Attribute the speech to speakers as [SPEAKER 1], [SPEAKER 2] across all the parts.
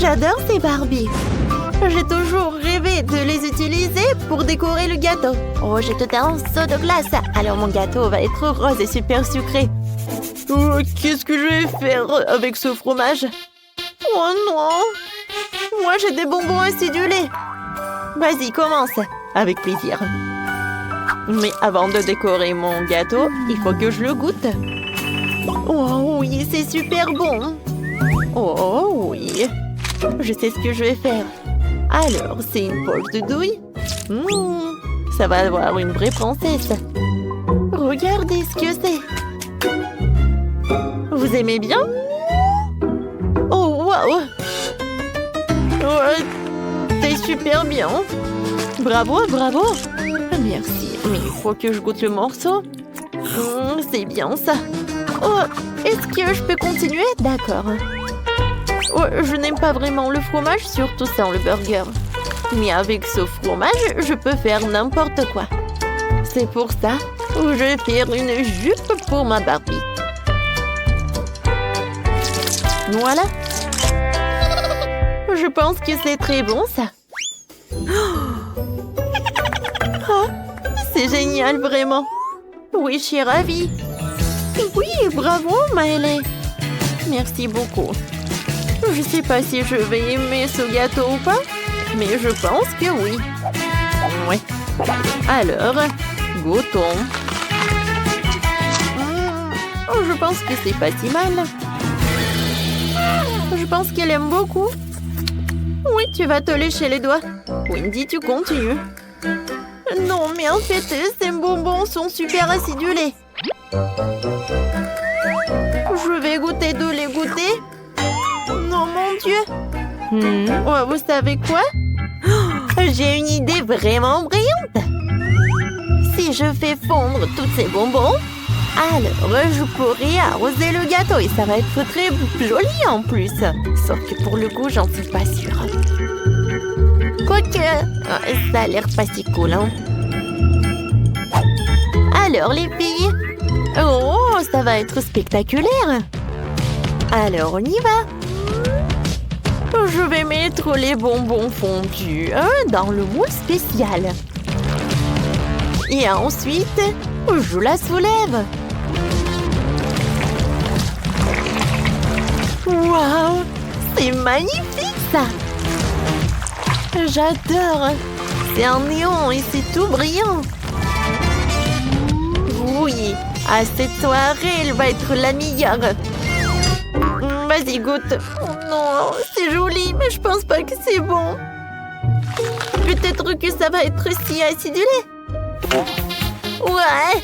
[SPEAKER 1] J'adore ces Barbies. J'ai toujours rêvé de les utiliser pour décorer le gâteau. Oh, j'ai tout un seau de glace. Alors mon gâteau va être rose et super sucré. Oh, qu'est-ce que je vais faire avec ce fromage? Oh non! Moi, j'ai des bonbons acidulés. Vas-y, commence. Avec plaisir. Mais avant de décorer mon gâteau, il faut que je le goûte. Oh oui, c'est super bon. Oh oui. Je sais ce que je vais faire. Alors, c'est une poche de douille. Ça va avoir une vraie princesse. Regardez ce que c'est. Vous aimez bien? Oh, waouh! C'est super bien. Bravo, bravo. Merci. Mais il faut que je goûte le morceau. C'est bien ça. Oh, est-ce que je peux continuer? D'accord. Oh, je n'aime pas vraiment le fromage, surtout sans le burger. Mais avec ce fromage, je peux faire n'importe quoi. C'est pour ça que je vais faire une jupe pour ma Barbie. Voilà. Je pense que c'est très bon, ça. Oh, c'est génial, vraiment. Oui, je suis ravie. Oui, bravo, Maëlle. Merci beaucoup. Je ne sais pas si je vais aimer ce gâteau ou pas, mais je pense que oui. Ouais. Alors, goûtons. Je pense que c'est pas si mal. Je pense qu'elle aime beaucoup. Oui, tu vas te lécher les doigts. Wendy, tu continues. Non, mais en fait, ces bonbons sont super acidulés. Je vais goûter de les goûter. Non, mon Dieu. Oh, vous savez quoi? J'ai une idée vraiment brillante. Si je fais fondre tous ces bonbons, alors je pourrai arroser le gâteau et ça va être très joli en plus. Sauf que pour le goût, j'en suis pas sûre. Quoique, ça a l'air pas si cool, hein? Alors, les filles? Oh, ça va être spectaculaire. Alors, on y va. Je vais mettre les bonbons fondus dans le moule spécial. Et ensuite, je la soulève. Waouh! C'est magnifique, ça! J'adore! C'est un néon et c'est tout brillant. Oui, à cette soirée, elle va être la meilleure. Vas-y, goûte. Oh non, c'est joli, mais je pense pas que c'est bon. Peut-être que ça va être si acidulé. Ouais,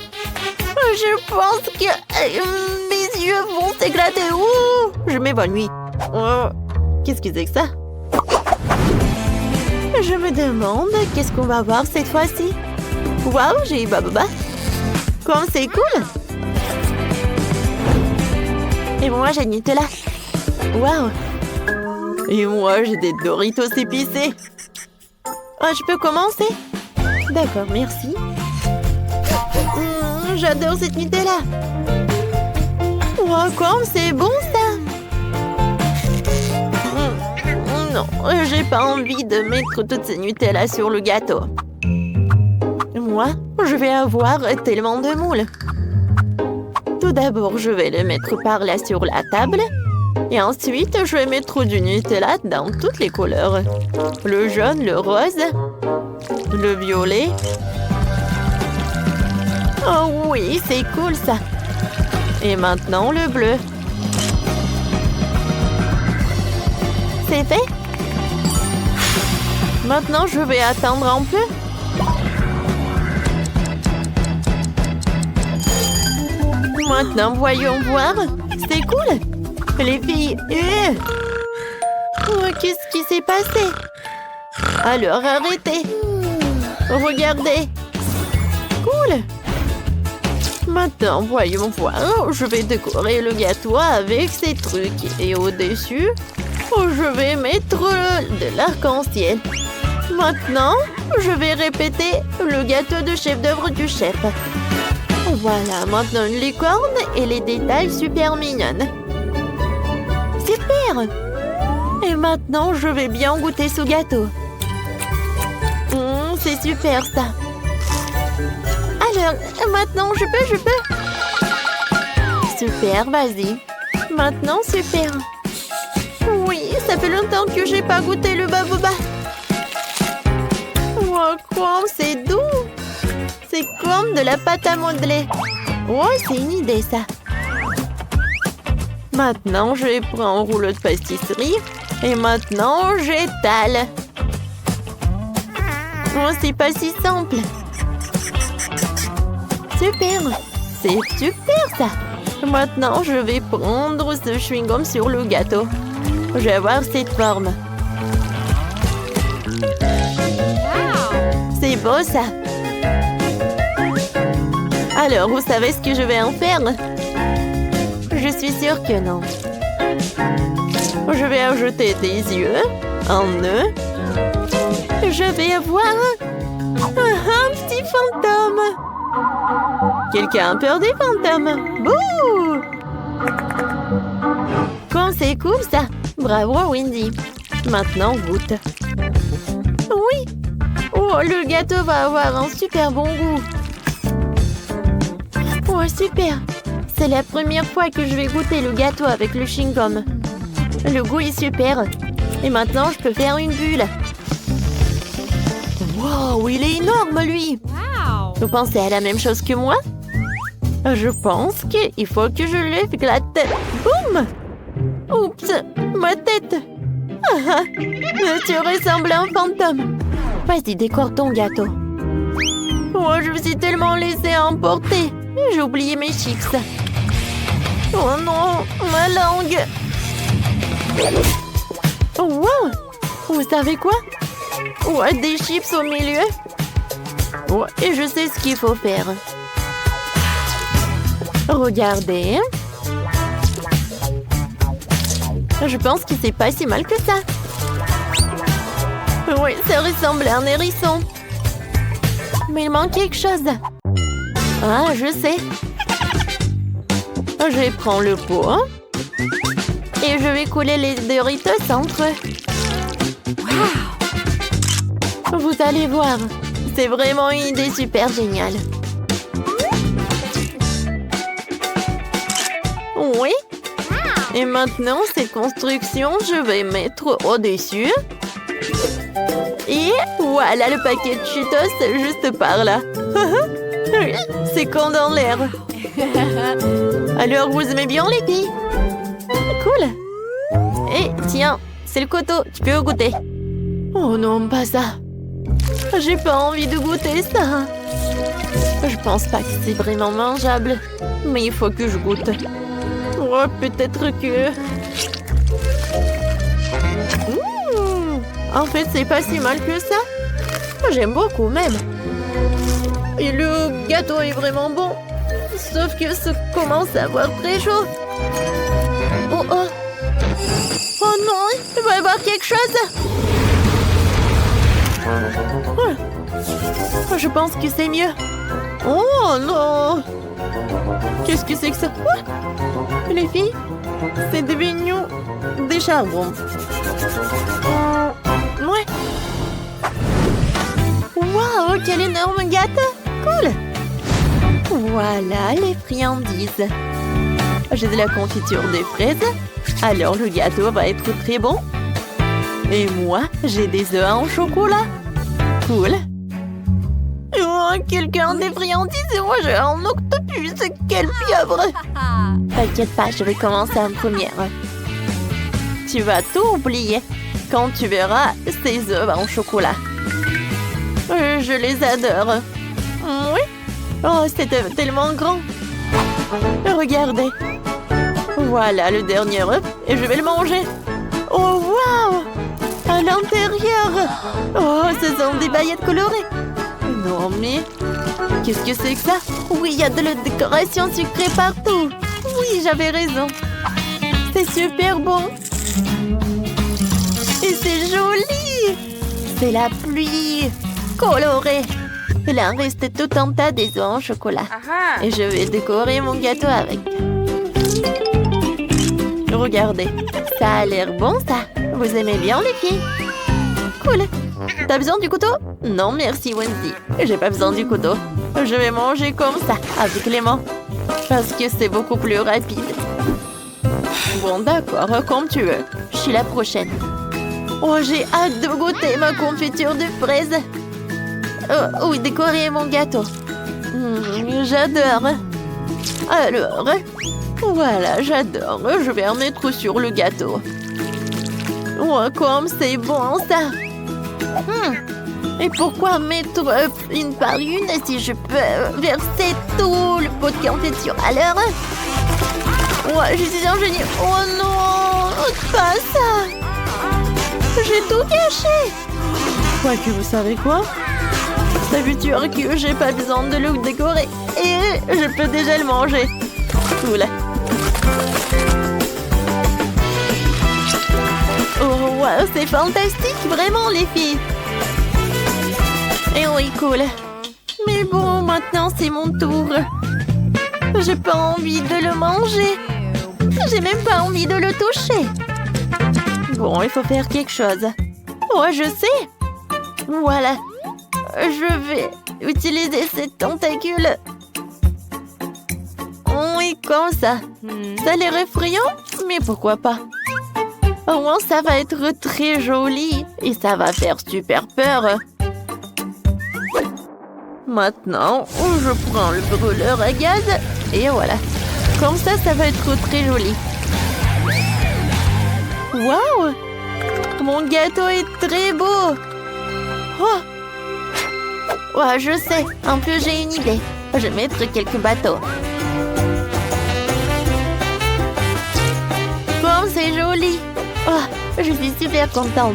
[SPEAKER 1] je pense que mes yeux vont s'éclater. Ouh, je m'évanouis. Oh, qu'est-ce que c'est que ça? Je me demande qu'est-ce qu'on va voir cette fois-ci. Waouh, j'ai eu Bababa. Comme c'est cool. Et moi, j'ai Nutella. Waouh. Et moi, j'ai des Doritos épicés. Ah, je peux commencer? D'accord, merci. J'adore cette Nutella. Wow, comme c'est bon, ça. Non, j'ai pas envie de mettre toutes ces Nutella sur le gâteau. Moi, je vais avoir tellement de moules. Tout d'abord, je vais le mettre par là sur la table. Et ensuite, je vais mettre du Nutella dans toutes les couleurs. Le jaune, le rose, le violet. Oh oui, c'est cool ça. Et maintenant, le bleu. C'est fait? Maintenant, je vais attendre un peu. Maintenant, voyons voir. C'est cool. Les filles... Oh, qu'est-ce qui s'est passé? Alors, arrêtez. Regardez. Cool. Maintenant, voyons voir. Je vais décorer le gâteau avec ces trucs. Et au-dessus, je vais mettre de l'arc-en-ciel. Maintenant, je vais répéter le gâteau de chef-d'œuvre du chef. Voilà, maintenant une licorne et les détails super mignonnes. Super! Et maintenant, je vais bien goûter ce gâteau. C'est super, ça. Alors, maintenant, je peux. Super, vas-y. Maintenant, super. Oui, ça fait longtemps que j'ai pas goûté le baboba. Oh, quoi, c'est doux. C'est comme de la pâte à modeler. Oh, c'est une idée, ça. Maintenant, je prends un rouleau de pâtisserie. Et maintenant, j'étale. Oh, c'est pas si simple. Super. C'est super, ça. Maintenant, je vais prendre ce chewing-gum sur le gâteau. Je vais avoir cette forme. C'est beau, ça. Alors, vous savez ce que je vais en faire? Je suis sûre que non. Je vais ajouter des yeux, un nœud. Je vais avoir un petit fantôme. Quelqu'un a peur des fantômes? Bouh! Comme c'est cool, ça. Bravo, Wendy. Maintenant, goûte. Oui. Oh, le gâteau va avoir un super bon goût. Oh, super. C'est la première fois que je vais goûter le gâteau avec le chewing-gum. Le goût est super. Et maintenant, je peux faire une bulle. Wow, il est énorme, lui.
[SPEAKER 2] Wow.
[SPEAKER 1] Vous pensez à la même chose que moi? Je pense qu'il faut que je lève la tête. Boum! Oups, ma tête. Ah, tu ressembles à un fantôme. Vas-y, décore ton gâteau. Oh, je me suis tellement laissée emporter. J'ai oublié mes chips. Oh non, ma langue. Oh, wow! Vous savez quoi? Oh, des chips au milieu. Oh, et je sais ce qu'il faut faire. Regardez. Je pense que c'est pas si mal que ça. Oui, ça ressemble à un hérisson. Mais il manque quelque chose. Ah, je sais. Je prends le pot. Et je vais couler les Doritos entre eux. Wow! Vous allez voir. C'est vraiment une idée super géniale. Oui. Et maintenant, cette construction, je vais mettre au-dessus. Et voilà le paquet de Cheetos juste par là. C'est comme dans l'air. Alors, vous aimez bien les filles? Cool. Et tiens, c'est le couteau. Tu peux goûter. Oh non, pas ça. J'ai pas envie de goûter ça. Je pense pas que c'est vraiment mangeable. Mais il faut que je goûte. Oh, peut-être que... En fait, c'est pas si mal que ça. J'aime beaucoup même. Et le gâteau est vraiment bon. Sauf que ça commence à avoir très chaud. Oh oh. Oh non, il va y avoir quelque chose. Oh, je pense que c'est mieux. Oh non. Qu'est-ce que c'est que ça? Quoi? Les filles, c'est devenu des charbons. Ouais. Waouh, quel énorme gâteau. Cool. Voilà les friandises. J'ai de la confiture de fraises. Alors le gâteau va être très bon. Et moi, j'ai des œufs en chocolat. Cool. Oh, quelqu'un a des friandises et moi j'ai un octopus. Quelle pieuvre. T'inquiète pas, je vais commencer en première. Tu vas tout oublier quand tu verras ces œufs en chocolat. Je les adore. Oui. Oh, c'est tellement grand. Regardez. Voilà le dernier œuf et je vais le manger. Oh, waouh! À l'intérieur. Oh, ce sont des baguettes colorées. Non, mais... Qu'est-ce que c'est que ça? Oui, il y a de la décoration sucrée partout. Oui, j'avais raison. C'est super bon. Et c'est joli. C'est la pluie colorée. Il en reste tout un tas des œufs en chocolat. Et je vais décorer mon gâteau avec. Regardez, ça a l'air bon ça. Vous aimez bien les filles? Cool. T'as besoin du couteau? Non, merci, Wendy. J'ai pas besoin du couteau. Je vais manger comme ça, avec les mains. Parce que c'est beaucoup plus rapide. Bon, d'accord, comme tu veux. Je suis la prochaine. Oh, j'ai hâte de goûter ma confiture de fraises. Oh, oui, décorer mon gâteau. J'adore. Alors, voilà, j'adore. Je vais en mettre sur le gâteau. Oh, comme c'est bon, ça. Et pourquoi mettre une par une si je peux verser tout le pot de confiture à l'heure? Oh, je suis un génie. Oh non, pas ça. J'ai tout gâché. Quoique, vous savez quoi? Ça veut dire que j'ai pas besoin de le décorer. Et je peux déjà le manger. Cool. Oh, wow, c'est fantastique, vraiment, les filles. Et oui, cool. Mais bon, maintenant, c'est mon tour. J'ai pas envie de le manger. J'ai même pas envie de le toucher. Bon, il faut faire quelque chose. Oh, je sais. Voilà. Je vais utiliser cette tentacule. Oui, comme ça. Ça a l'air effrayant, mais pourquoi pas? Au moins, ça va être très joli et ça va faire super peur. Maintenant, je prends le brûleur à gaz et voilà. Comme ça, ça va être très joli. Waouh! Mon gâteau est très beau. Oh! Ouais, je sais. En plus, j'ai une idée. Je vais mettre quelques bateaux. Bon, c'est joli. Oh, je suis super contente.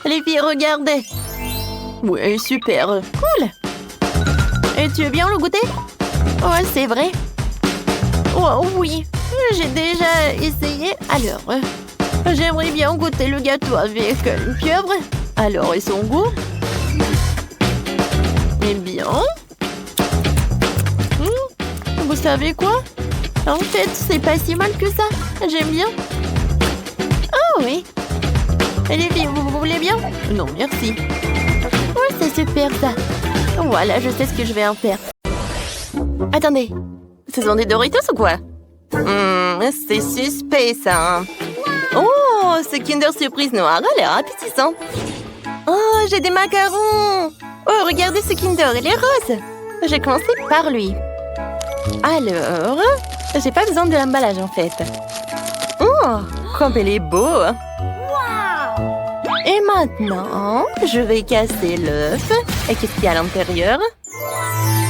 [SPEAKER 1] Les filles, regardez. Oui, super. Cool. Et tu veux bien le goûter? Oh, c'est vrai. Oh, oui. J'ai déjà essayé. Alors, j'aimerais bien goûter le gâteau avec une pieuvre. Alors, et son goût? Eh bien... Vous savez quoi? En fait, c'est pas si mal que ça. J'aime bien. Oh oui. Et les filles, vous voulez bien? Non, merci. Oui, c'est super ça. Voilà, je sais ce que je vais en faire. Attendez. Ce sont des Doritos ou quoi? C'est suspect ça. Oh, ce Kinder Surprise noir a l'air appétissant. Oh, j'ai des macarons. Oh, regardez ce Kinder, il est rose. J'ai commencé par lui. Alors, j'ai pas besoin de l'emballage en fait. Oh, comme il est beau. Et maintenant, je vais casser l'œuf. Et qu'est-ce qu'il y a à l'intérieur?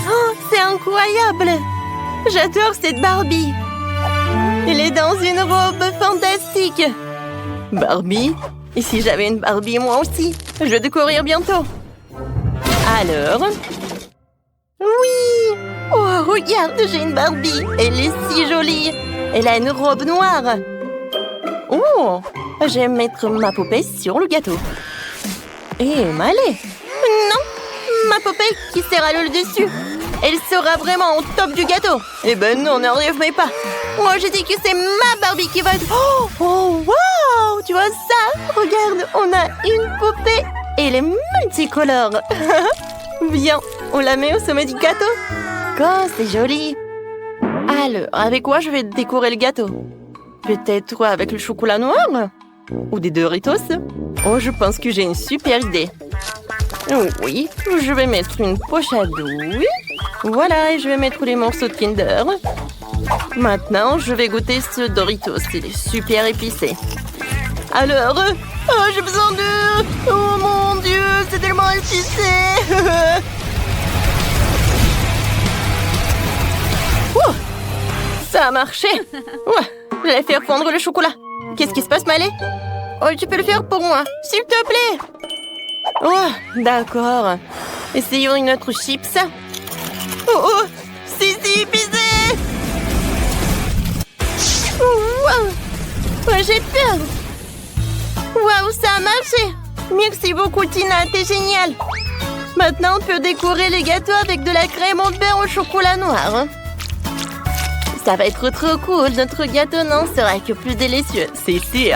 [SPEAKER 1] Oh, c'est incroyable. J'adore cette Barbie. Elle est dans une robe fantastique. Barbie? Et si j'avais une Barbie moi aussi? Je vais découvrir bientôt. Alors... Oui! Oh, regarde, j'ai une Barbie. Elle est si jolie. Elle a une robe noire. Oh, je vais mettre ma poupée sur le gâteau. Et m'aller. Non, ma poupée qui sera le dessus. Elle sera vraiment au top du gâteau. Eh ben non, n'arrive pas. Moi, je dis que c'est ma Barbie qui va... Oh, wow! Tu vois ça? Regarde, on a une poupée. Et elle est multicolore. Viens, on la met au sommet du gâteau. Oh, c'est joli. Alors, avec quoi je vais décorer le gâteau? Peut-être avec le chocolat noir? Ou des Doritos? Oh, je pense que j'ai une super idée. Oui, je vais mettre une poche à douille. Voilà, et je vais mettre les morceaux de Kinder. Maintenant, je vais goûter ce Doritos. Il est super épicé. Alors, oh, j'ai besoin de... Oh mon Dieu, c'est tellement épicé. Ça a marché. Ouais, je vais faire fondre le chocolat. Qu'est-ce qui se passe, Malé? Oh, tu peux le faire pour moi, s'il te plaît. Oh, d'accord. Essayons une autre chips. Oh, c'est si épicé. Wow. Ouais, j'ai peur. Waouh, ça a marché. Merci beaucoup, Tina, t'es géniale. Maintenant, on peut décorer les gâteaux avec de la crème au beurre au chocolat noir. Ça va être trop cool. Notre gâteau n'en sera que plus délicieux. C'est sûr.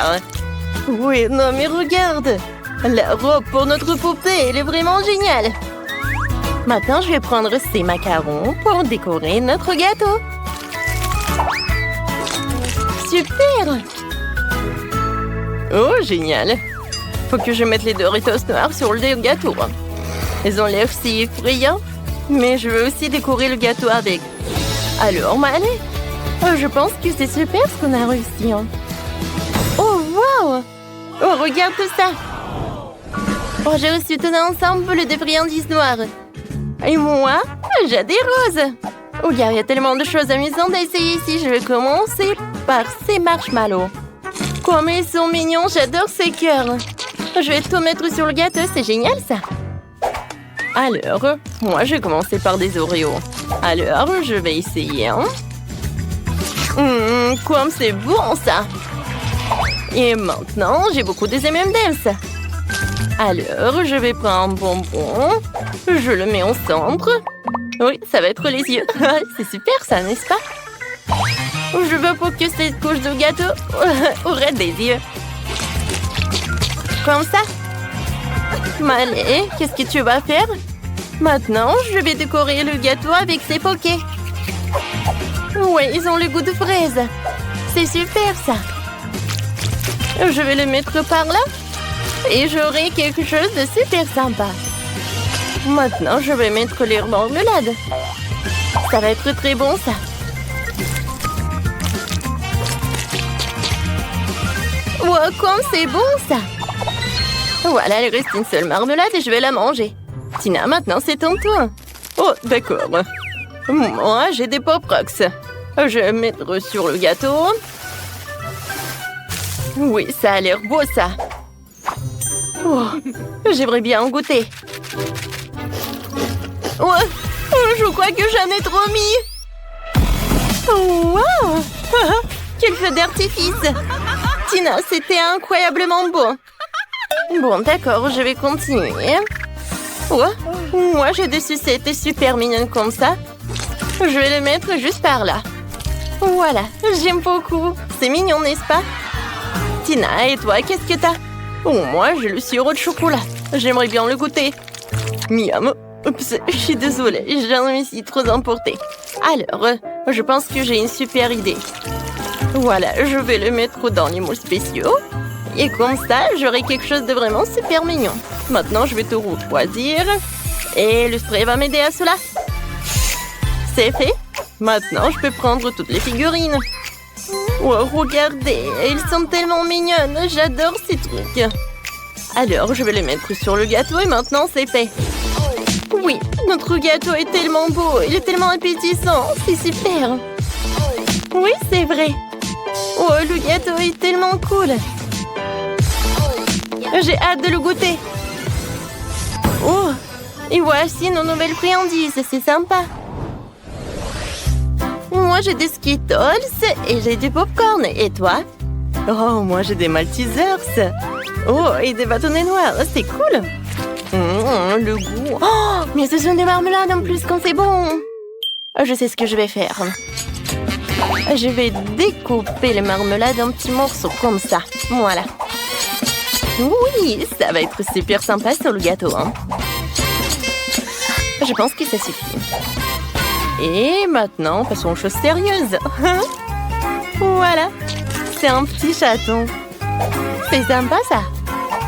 [SPEAKER 1] Oui, non mais regarde. La robe pour notre poupée, elle est vraiment géniale. Maintenant, je vais prendre ces macarons pour décorer notre gâteau. Super! Oh, génial! Faut que je mette les Doritos noirs sur le gâteau. Ils ont l'air si effrayants, mais je veux aussi décorer le gâteau avec. Alors, allez! Oh, je pense que c'est super ce qu'on a réussi. Oh, wow! Oh, regarde tout ça! Oh, j'ai reçu tout ensemble de friandises noires. Et moi, j'ai des roses. Oh, il y a tellement de choses amusantes à essayer ici. Je vais commencer par ces marshmallows. Comme ils sont mignons, j'adore ces cœurs. Je vais tout mettre sur le gâteau, c'est génial ça. Alors, moi je vais commencer par des Oreos. Alors, je vais essayer. Comme c'est bon ça. Et maintenant, j'ai beaucoup des M&M's. Alors, je vais prendre un bonbon. Je le mets au centre. Oui, ça va être les yeux. C'est super ça, n'est-ce pas? Je veux pas que cette couche de gâteau aurait des yeux. Comme ça. Allez, qu'est-ce que tu vas faire? Maintenant, je vais décorer le gâteau avec ces pokés. Oui, ils ont le goût de fraise. C'est super ça. Je vais le mettre par là. Et j'aurai quelque chose de super sympa. Maintenant, je vais mettre les marmelades. Ça va être très bon, ça. Wow, comme c'est bon, ça. Voilà, il reste une seule marmelade et je vais la manger. Tina, maintenant, c'est ton tour. Oh, d'accord. Moi, j'ai des Pop Rocks. Je vais mettre sur le gâteau. Oui, ça a l'air beau, ça. Oh, j'aimerais bien en goûter. Oh, je crois que j'en ai trop mis. Oh, wow. Quel feu d'artifice. Tina, c'était incroyablement beau. Bon, d'accord, je vais continuer. Oh, moi, j'ai des sucettes super mignonnes comme ça. Je vais les mettre juste par là. Voilà, j'aime beaucoup. C'est mignon, n'est-ce pas? Tina, et toi, qu'est-ce que t'as? Oh, moi, j'ai le sirop de chocolat. J'aimerais bien le goûter. Miam. Oups, je suis désolée, j'en me suis trop emportée. Alors, je pense que j'ai une super idée. Voilà, je vais le mettre dans les moules spéciaux. Et comme ça, j'aurai quelque chose de vraiment super mignon. Maintenant, je vais tout refroidir. Et le spray va m'aider à cela. C'est fait. Maintenant, je peux prendre toutes les figurines. Oh, regardez, elles sont tellement mignonnes. J'adore ces trucs. Alors, je vais les mettre sur le gâteau et maintenant, c'est fait. Oui, notre gâteau est tellement beau. Il est tellement appétissant. C'est super. Oui, c'est vrai. Oh, le gâteau est tellement cool. J'ai hâte de le goûter. Oh, et voici nos nouvelles friandises. C'est sympa. Moi, j'ai des Skittles et j'ai du popcorn. Et toi? Oh, moi, j'ai des Maltesers. Oh, et des bâtonnets noirs. C'est cool. Le goût. Oh, mais ce sont des marmelades en plus quand c'est bon. Je sais ce que je vais faire. Je vais découper les marmelades en petits morceaux comme ça. Voilà. Oui, ça va être super sympa sur le gâteau. Hein. Je pense que ça suffit. Et maintenant, passons aux choses sérieuses. Voilà. C'est un petit chaton. C'est sympa, ça.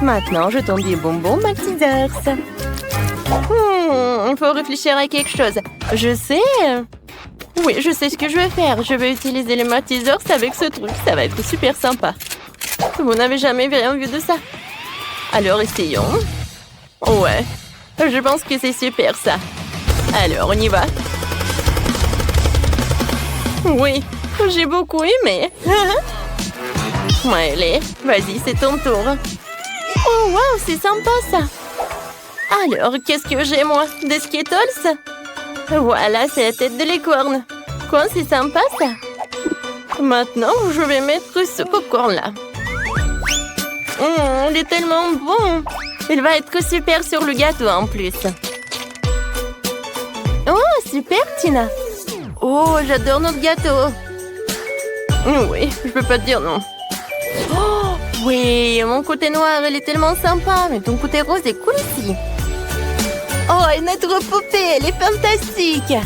[SPEAKER 1] Maintenant, je tends des bonbons Maltesers. Il faut réfléchir à quelque chose. Je sais. Oui, je sais ce que je vais faire. Je vais utiliser les Maltesers avec ce truc. Ça va être super sympa. Vous n'avez jamais rien vu de ça. Alors, essayons. Ouais. Je pense que c'est super, ça. Alors, on y va. Oui, j'ai beaucoup aimé. Allez, vas-y, c'est ton tour. Oh, wow, c'est sympa, ça. Alors, qu'est-ce que j'ai, moi? Des Skittles? Voilà, c'est la tête de licorne. Quoi, c'est sympa, ça. Maintenant, je vais mettre ce popcorn-là. Il est tellement bon. Il va être super sur le gâteau, en plus. Oh, super, Tina. Oh, j'adore notre gâteau. Oui, je peux pas te dire non. Oh, oui, mon côté noir, il est tellement sympa, mais ton côté rose est cool aussi. Oh, et notre poupée, elle est fantastique.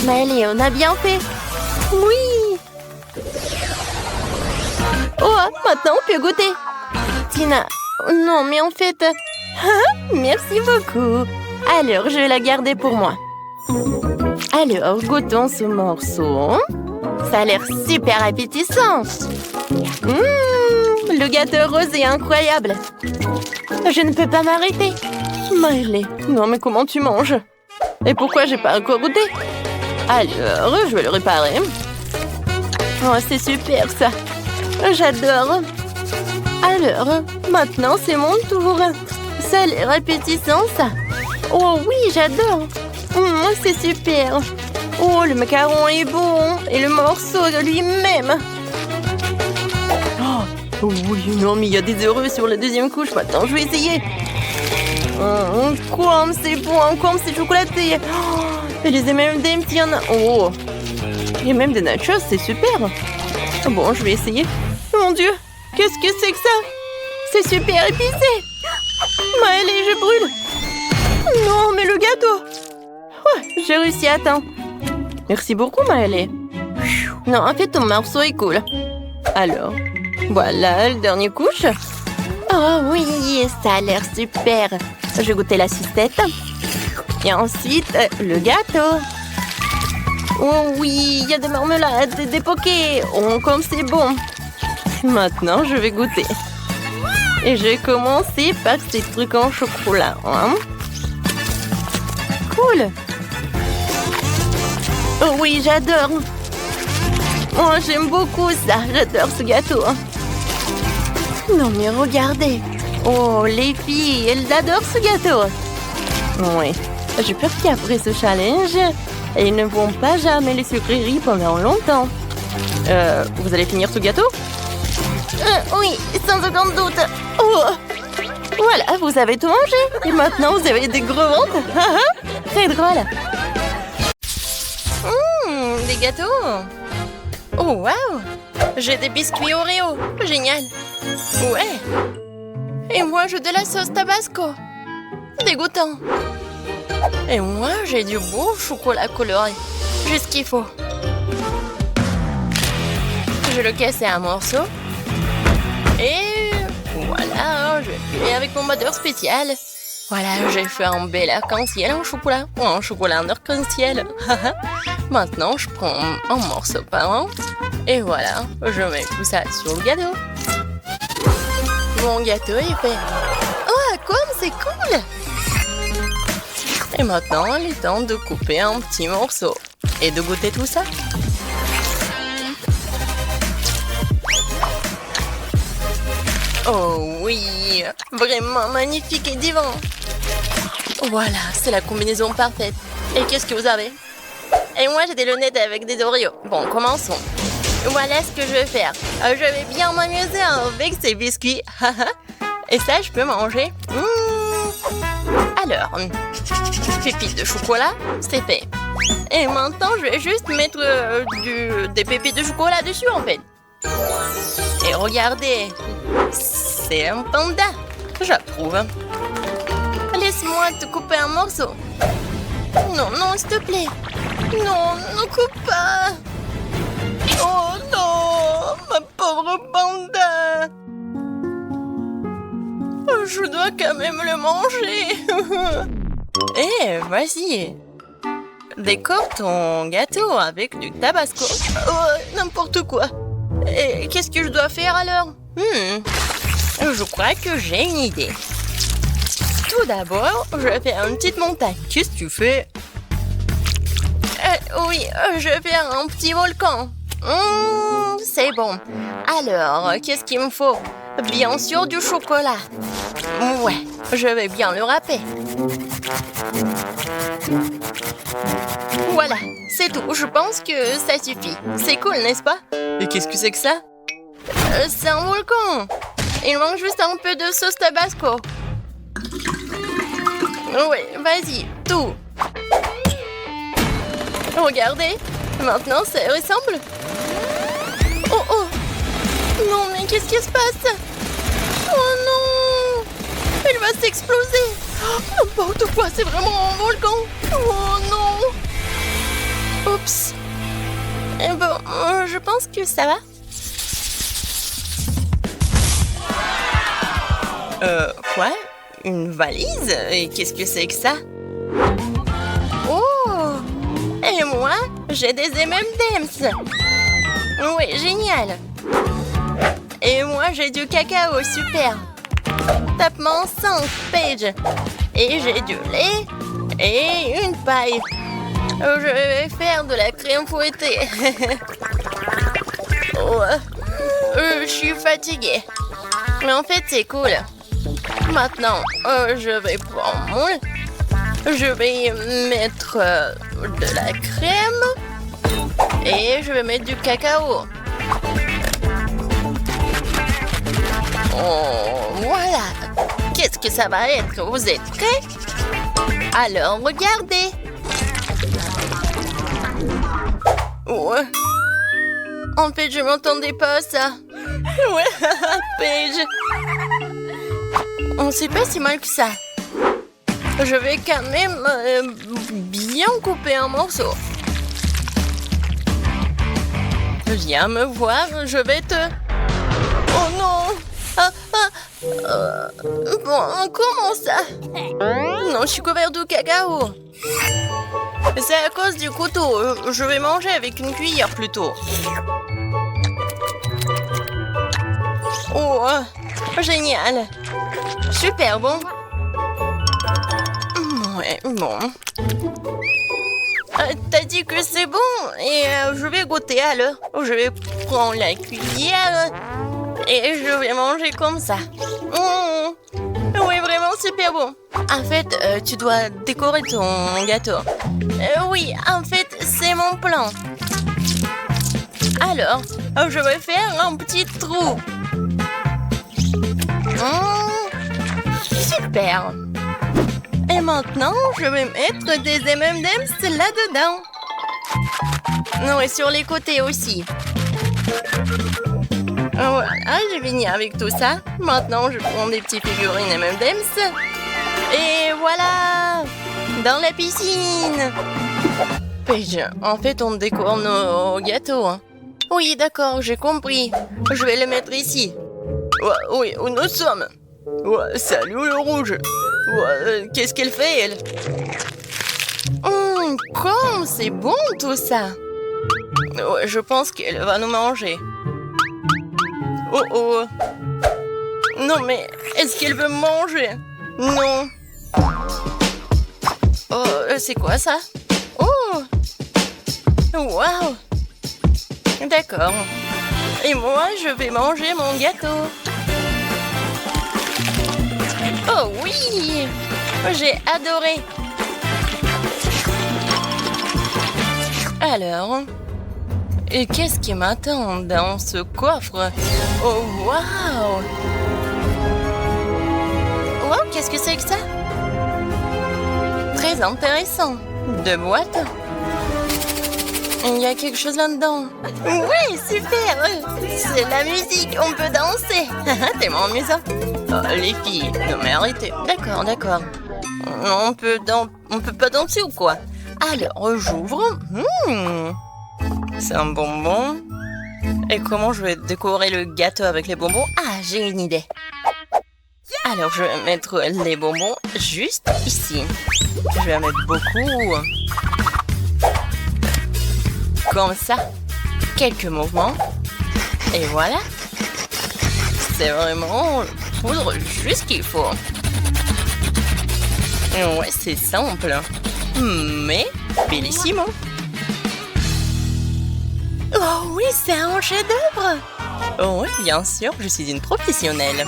[SPEAKER 1] Mais allez, on a bien fait. Oui. Oh, maintenant on peut goûter. Tina, non, mais en fait... merci beaucoup. Alors, je vais la garder pour moi. Alors, goûtons ce morceau. Ça a l'air super appétissant. Le gâteau rose est incroyable. Je ne peux pas m'arrêter. Miley, non mais comment tu manges? Et pourquoi j'ai pas encore goûté? Alors, je vais le réparer. Oh, c'est super ça. J'adore. Alors, maintenant c'est mon tour. Ça a l'air appétissant ça. Oh oui, j'adore. C'est super. Oh, le macaron est bon. Et le morceau de lui-même. Oh oui, non, mais il y a des heureux sur la deuxième couche. Maintenant, je vais essayer. Comme c'est bon, comme c'est chocolaté. Oh, et les M&M's, il y en a. Oh, il y a même des nachos, c'est super. Bon, je vais essayer. Mon Dieu, qu'est-ce que c'est que ça? C'est super épicé. Allez, je brûle. Non, mais le gâteau. Ouais, j'ai réussi à temps. Merci beaucoup, Maëlé. Non, en fait, ton morceau est cool. Alors, voilà, le dernier couche. Oh oui, ça a l'air super. Je vais goûter la sucette. Et ensuite, le gâteau. Oh oui, il y a des marmelades, des pokés. Oh, comme c'est bon. Maintenant, je vais goûter. Et je vais commencer par ces trucs en chocolat. Hein? Cool. Oh oui, j'adore. Oh, j'aime beaucoup ça. J'adore ce gâteau. Non, mais regardez. Oh, les filles, elles adorent ce gâteau. Oui. J'ai peur qu'après ce challenge, elles ne vont pas jamais les sucreries pendant longtemps. Vous allez finir ce gâteau? Oui, sans aucun doute. Oh. Voilà, vous avez tout mangé. Et maintenant, vous avez des gros ventres. Très drôle. Des gâteaux. Oh, waouh. J'ai des biscuits Oreo. Génial. Ouais. Et moi, j'ai de la sauce Tabasco. Dégoûtant. Et moi, j'ai du beau chocolat coloré. Juste ce qu'il faut. Je le casse en morceaux. Et voilà, je vais filer avec mon moteur spécial. Voilà, j'ai fait un bel arc-en-ciel en chocolat. Ou un chocolat en arc-en-ciel. Maintenant, je prends un morceau par un. Et voilà, je mets tout ça sur le gâteau. Mon gâteau est fait. Oh, comme c'est cool! Et maintenant, il est temps de couper un petit morceau. Et de goûter tout ça. Oh oui, vraiment magnifique et divin. Voilà, c'est la combinaison parfaite. Et qu'est-ce que vous avez? Et moi, j'ai des lunettes avec des Oreos. Bon, commençons. Voilà ce que je vais faire. Je vais bien m'amuser avec ces biscuits. Et ça, je peux manger. Alors, pépites de chocolat, c'est fait. Et maintenant, je vais juste mettre des pépites de chocolat dessus, en fait. Et regardez, c'est un panda. J'approuve. Laisse-moi te couper un morceau. Non, non, s'il te plaît. Non, ne coupe pas. Oh non, ma pauvre panda. Je dois quand même le manger. Eh, vas-y. Décore ton gâteau avec du tabasco. Oh, n'importe quoi. Et qu'est-ce que je dois faire alors? Je crois que j'ai une idée. Tout d'abord, je vais faire une petite montagne. Qu'est-ce que tu fais? Oui, je vais faire un petit volcan. C'est bon. Alors, qu'est-ce qu'il me faut? Bien sûr, du chocolat. Ouais, je vais bien le râper. Voilà, c'est tout. Je pense que ça suffit. C'est cool, n'est-ce pas? Et qu'est-ce que c'est que ça? C'est un volcan. Il manque juste un peu de sauce Tabasco. Oui, vas-y, tout. Regardez, Maintenant, ça ressemble. Oh oh! Non, mais qu'est-ce qui se passe? Oh non! Il va s'exploser! N'importe quoi, c'est vraiment un volcan! Oh non! Oups! Eh bon, je pense que ça va. Quoi? Une valise? Et qu'est-ce que c'est que ça? Oh! Et moi, j'ai des M&M's! Oui, génial! Et moi, j'ai du cacao, super! Tapement 5, Paige! Et j'ai du lait et une paille! Je vais faire de la crème fouettée! Oh, je suis fatiguée! Mais en fait, c'est cool! Maintenant, je vais prendre mon lait. Je vais mettre de la crème et je vais mettre du cacao. Oh, voilà. Qu'est-ce que ça va être? Vous êtes prêts? Alors, regardez. Ouais. En fait, je m'entendais pas ça. Ouais, Paige. On sait pas si mal que ça. Je vais quand même bien couper un morceau. Viens me voir, je vais te... Oh non! Bon, comment ça? Non, je suis couvert de cacao. C'est à cause du couteau. Je vais manger avec une cuillère plutôt. Oh, génial. Super bon. Ouais, bon. T'as dit que c'est bon et je vais goûter alors. Je vais prendre la cuillère et je vais manger comme ça. Oui, vraiment super bon. En fait, tu dois décorer ton gâteau. Oui, en fait, c'est mon plan. Alors, je vais faire un petit trou. Super. Et maintenant, je vais mettre des M&M's là-dedans. Non, et sur les côtés aussi. Voilà, j'ai fini avec tout ça. Maintenant, je prends des petites figurines M&M's. Et voilà! Dans la piscine! Paige, en fait, on décore nos gâteaux. Hein. Oui, d'accord, j'ai compris. Je vais les mettre ici. Oui, où nous sommes. Salut le rouge. Qu'est-ce qu'elle fait, elle? Comme c'est bon tout ça. Je pense qu'elle va nous manger. Oh. Non, mais est-ce qu'elle veut me manger? Non. Oh, c'est quoi ça? Oh. Waouh. D'accord. Et moi, je vais manger mon gâteau. Oh oui! J'ai adoré! Alors, et qu'est-ce qui m'attend dans ce coffre? Oh, waouh! Wow, qu'est-ce que c'est que ça? Très intéressant. Deux boîtes. Il y a quelque chose là-dedans. Oui, super! C'est la musique, on peut danser. Tellement amusant. Les filles, non mais arrêtez. D'accord. On peut pas danser ou quoi? Alors, j'ouvre. C'est un bonbon. Et comment je vais décorer le gâteau avec les bonbons? Ah, j'ai une idée. Alors, je vais mettre les bonbons juste ici. Je vais en mettre beaucoup. Comme ça. Quelques mouvements. Et voilà. C'est vraiment poudre juste qu'il faut. Ouais, c'est simple. Mais bellissimo. Oh oui, c'est un chef-d'œuvre. Oh oui, bien sûr, je suis une professionnelle.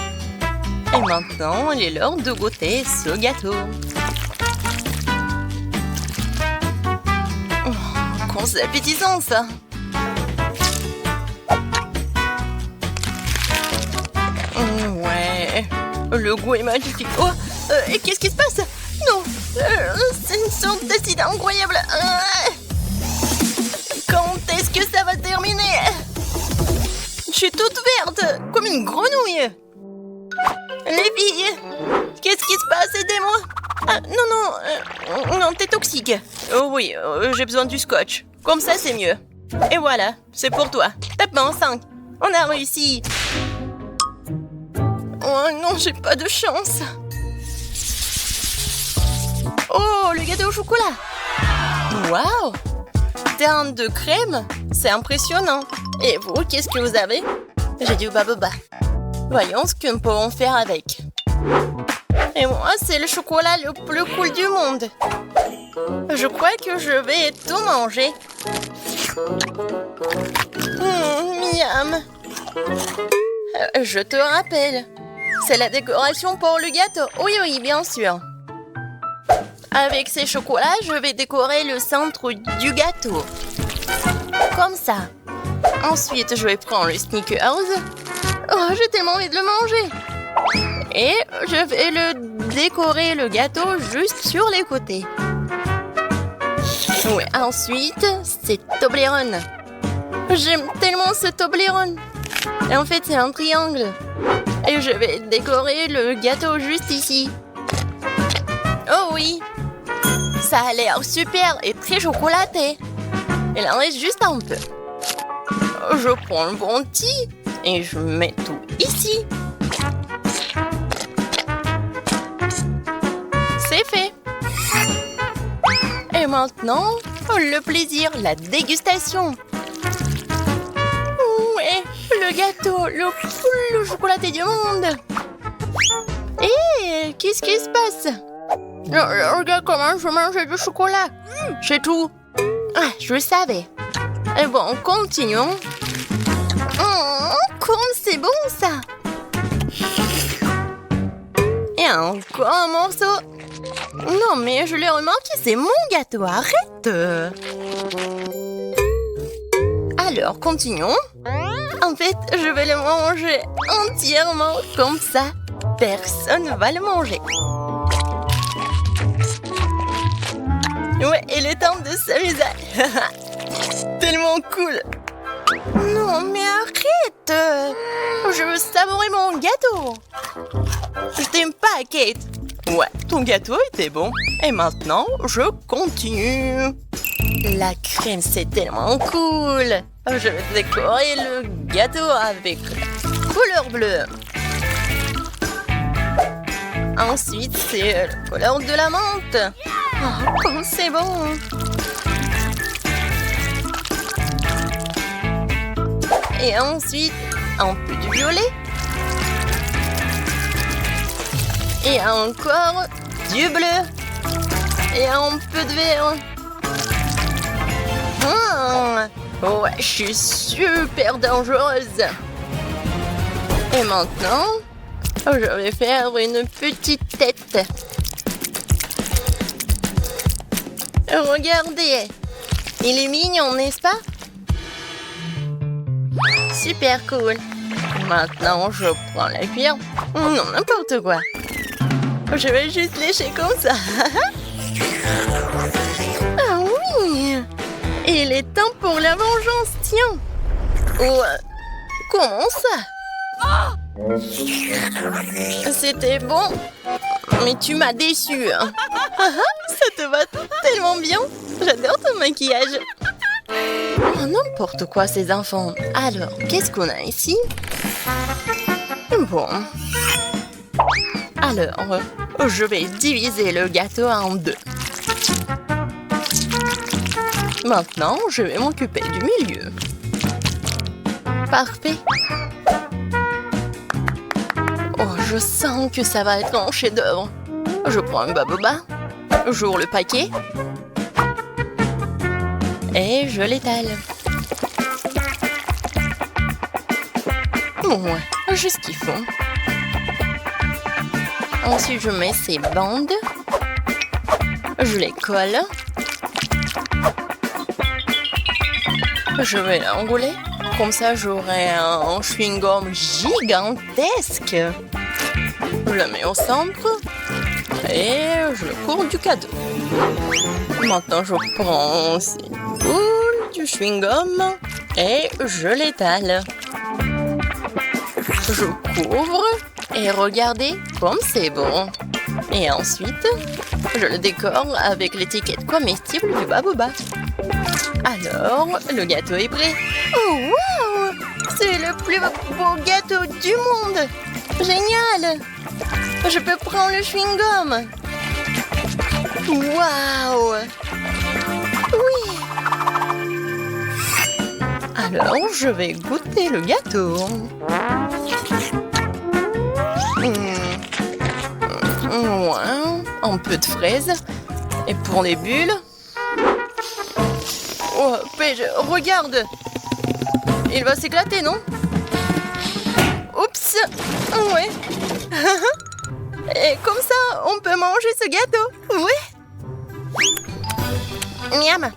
[SPEAKER 1] Et maintenant, il est l'heure de goûter ce gâteau. Oh, c'est appétissant ça. Ouais, le goût est magnifique. Oh, et qu'est-ce qui se passe? Non, c'est une sorte d'acide incroyable. Comment suis toute verte, comme une grenouille. Les filles, qu'est-ce qui se passe? Aidez-moi. Ah, non, t'es toxique. Oh oui, j'ai besoin du scotch. Comme ça, c'est mieux. Et voilà, c'est pour toi. Tape-moi en 5. On a réussi. Oh non, j'ai pas de chance. Oh, le gâteau au chocolat. Waouh! Teinte de crème? C'est impressionnant. Et vous, qu'est-ce que vous avez? J'ai du baboba. Voyons ce que nous pouvons faire avec. Et moi, c'est le chocolat le plus cool du monde. Je crois que je vais tout manger. Miam. Je te rappelle, c'est la décoration pour le gâteau. Oui, bien sûr. Avec ces chocolats, je vais décorer le centre du gâteau. Comme ça. Ensuite, je vais prendre le Snickers. Oh, j'ai tellement envie de le manger. Et je vais décorer le gâteau juste sur les côtés. Oui, ensuite, c'est Toblerone. J'aime tellement ce Toblerone. Et en fait, c'est un triangle. Et je vais décorer le gâteau juste ici. Oh oui, ça a l'air super et très chocolaté. Il en reste juste un peu. Je prends le bounty et je mets tout ici. C'est fait. Et maintenant, le plaisir, la dégustation. Ouais, le gâteau le plus chocolaté du monde. Et qu'est-ce qui se passe? Regarde comment je mange du chocolat. C'est tout. Ah, je le savais. Et bon, continuons. Comme c'est bon ça. Et encore un morceau. Non, mais je l'ai remarqué, c'est mon gâteau. Arrête. Alors, continuons. En fait, je vais le manger entièrement comme ça. Personne ne va le manger. Ouais, il est temps de s'amuser. Tellement cool. Non, mais arrête. Je veux savourer mon gâteau. Je t'aime pas, Kate. Ouais, ton gâteau était bon. Et maintenant, je continue. La crème, c'est tellement cool. Je vais décorer le gâteau avec la couleur bleue. Ensuite, c'est la couleur de la menthe. Oh, comme c'est bon. Et ensuite, un peu de violet. Et encore du bleu. Et un peu de vert. Ouais, je suis super dangereuse. Et maintenant, je vais faire une petite tête. Regardez, il est mignon, n'est-ce pas? Super cool. Maintenant, je prends la cuillère. Non, n'importe quoi. Je vais juste lécher comme ça. Ah oui! Il est temps pour la vengeance, tiens. Ouais. Comment ça? C'était bon, mais tu m'as déçue. Ça te va tellement bien. J'adore ton maquillage. Oh, n'importe quoi, ces enfants. Alors, qu'est-ce qu'on a ici? Bon. Alors, je vais diviser le gâteau en deux. Maintenant, je vais m'occuper du milieu. Parfait. Oh, je sens que ça va être un chef-d'œuvre. Je prends un baboba, j'ouvre le paquet et je l'étale. Ouais, juste ce qu'il faut. Ensuite, je mets ces bandes. Je les colle. Je vais l'enrouler. Comme ça, j'aurai un chewing-gum gigantesque. Je le mets au centre. Et je le cours du cadeau. Maintenant, je prends cette boule du chewing-gum. Et je l'étale. Je couvre et regardez comme c'est bon. Et ensuite, je le décore avec l'étiquette comestible du Baboba. Alors, le gâteau est prêt. Oh, wow! C'est le plus beau gâteau du monde! Génial! Je peux prendre le chewing-gum. Waouh! Oui! Alors, je vais goûter le gâteau. Ouais, un peu de fraises. Et pour les bulles... Oh, Paige, regarde! Il va s'éclater, non? Oups! Ouais! Et comme ça, on peut manger ce gâteau! Oui! Miam!